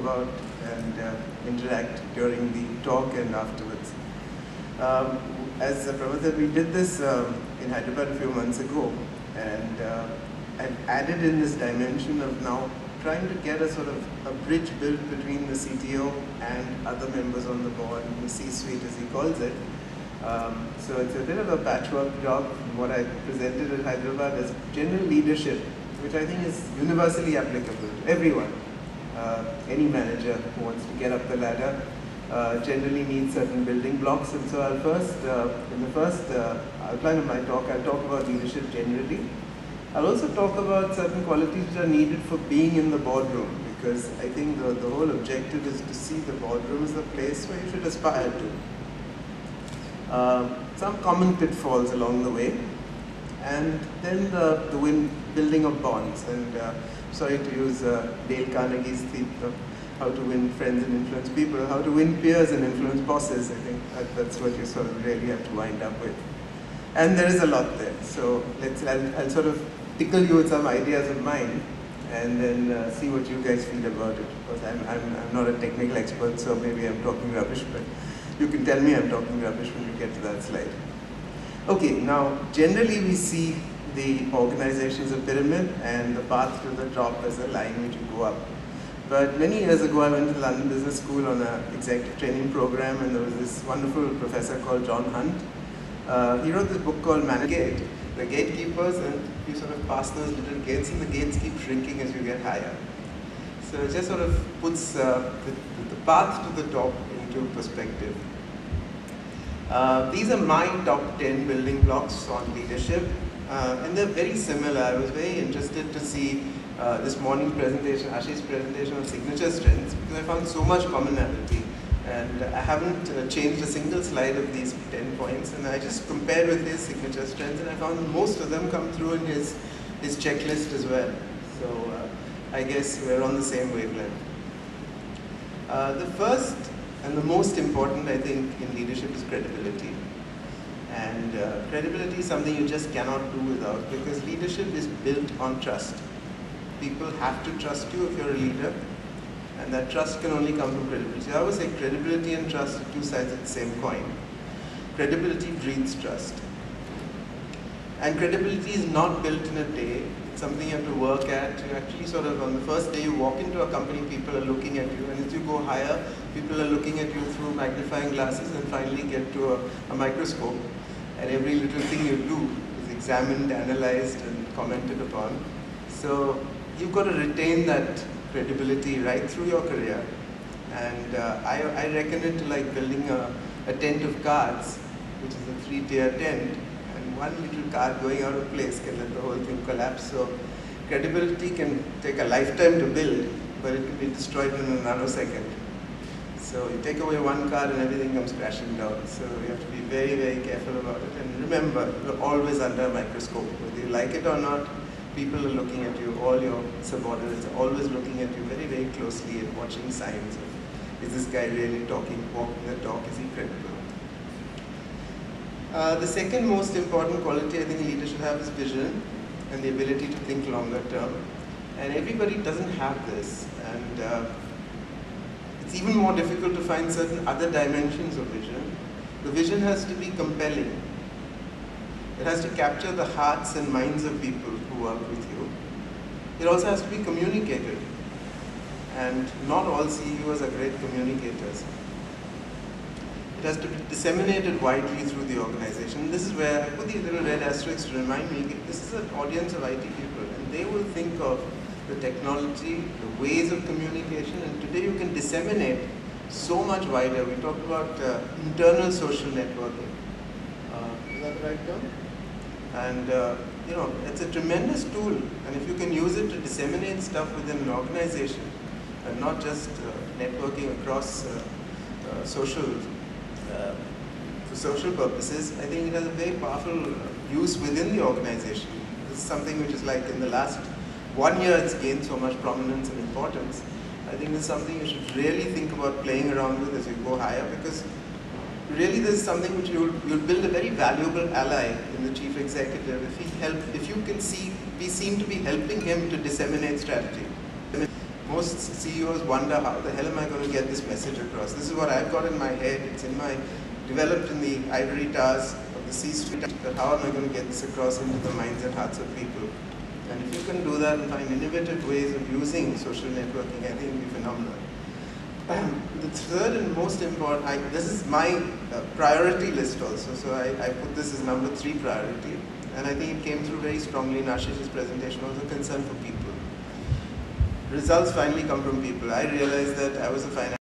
about and interact during the talk and afterwards. As Pramod said, we did this in Hyderabad a few months ago, and I've added in this dimension of now trying to get a sort of a bridge built between the CTO and other members on the board, the C-suite as he calls it. So it's a bit of a patchwork job from what I presented at Hyderabad as general leadership, which I think is universally applicable to everyone. Any manager who wants to get up the ladder generally needs certain building blocks, and so I'll first, in the first outline of my talk, I'll talk about leadership generally. I'll also talk about certain qualities which are needed for being in the boardroom, because I think the whole objective is to see the boardroom as the place where you should aspire to. Some common pitfalls along the way, and then the building of bonds. And sorry to use Dale Carnegie's theme of how to win friends and influence people, how to win peers and influence bosses. I think that's what you sort of really have to wind up with. And there is a lot there. So I'll sort of tickle you with some ideas of mine, and then see what you guys feel about it. Because I'm not a technical expert, so maybe I'm talking rubbish, but you can tell me I'm talking rubbish when you get to that slide. Okay, now generally we see the organization as a pyramid and the path to the top as a line which you go up. But many years ago I went to London Business School on an executive training program, and there was this wonderful professor called John Hunt. He wrote this book called Man Gate, the gatekeepers, and you sort of pass those little gates and the gates keep shrinking as you get higher. So it just sort of puts the path to the top into perspective. These are my top 10 building blocks on leadership, and they're very similar. I was very interested to see this morning presentation, Ashish's presentation on signature strengths, because I found so much commonality, and I haven't changed a single slide of these 10 points, and I just compared with his signature strengths, and I found most of them come through in his checklist as well. So I guess we're on the same wavelength. The first and the most important, I think, in leadership is credibility. And credibility is something you just cannot do without, because leadership is built on trust. People have to trust you if you're a leader, and that trust can only come from credibility. I always say credibility and trust are two sides of the same coin. Credibility breeds trust. And credibility is not built in a day. It's something you have to work at. You actually sort of, on the first day you walk into a company, people are looking at you, and as you go higher, people are looking at you through magnifying glasses, and finally get to a microscope. And every little thing you do is examined, analyzed, and commented upon. So you've got to retain that credibility right through your career. And I reckon it to like building a tent of cards, which is a 3-tier tent, and one little card going out of place can let the whole thing collapse. So credibility can take a lifetime to build, but it can be destroyed in a nanosecond. So you take away one card and everything comes crashing down. So you have to be very, very careful about it. And remember, you're always under a microscope. Whether you like it or not, people are looking at you. All your subordinates are always looking at you very, very closely and watching signs of, is this guy really walking the talk? Is he credible? The second most important quality I think a leader should have is vision and the ability to think longer term. And everybody doesn't have this. And it's even more difficult to find certain other dimensions of vision. The vision has to be compelling. It has to capture the hearts and minds of people who work with you. It also has to be communicated. And not all CEOs are great communicators. It has to be disseminated widely through the organization. This is where I put the little red asterisks to remind me, this is an audience of IT people, and they will think of the technology, the ways of communication, and today you can disseminate so much wider. We talked about internal social networking. Is that the right term? And you know, it's a tremendous tool, and if you can use it to disseminate stuff within an organization, and not just networking across for social purposes, I think it has a very powerful use within the organization. This is something which is like in the last 1 year it's gained so much prominence and importance. I think this is something you should really think about playing around with as you go higher, because really this is something which you'll build a very valuable ally in the chief executive if you can be seen to be helping him to disseminate strategy. Most CEOs wonder, how the hell am I going to get this message across? This is what I've got in my head. It's developed in the ivory towers of the C-suite. But how am I going to get this across into the minds and hearts of people? And if you can do that and find innovative ways of using social networking, I think it will be phenomenal. The third and most important, this is my priority list also, so I put this as number 3 priority, and I think it came through very strongly in Ashish's presentation, also concern for people. Results finally come from people. I realized that I was a finance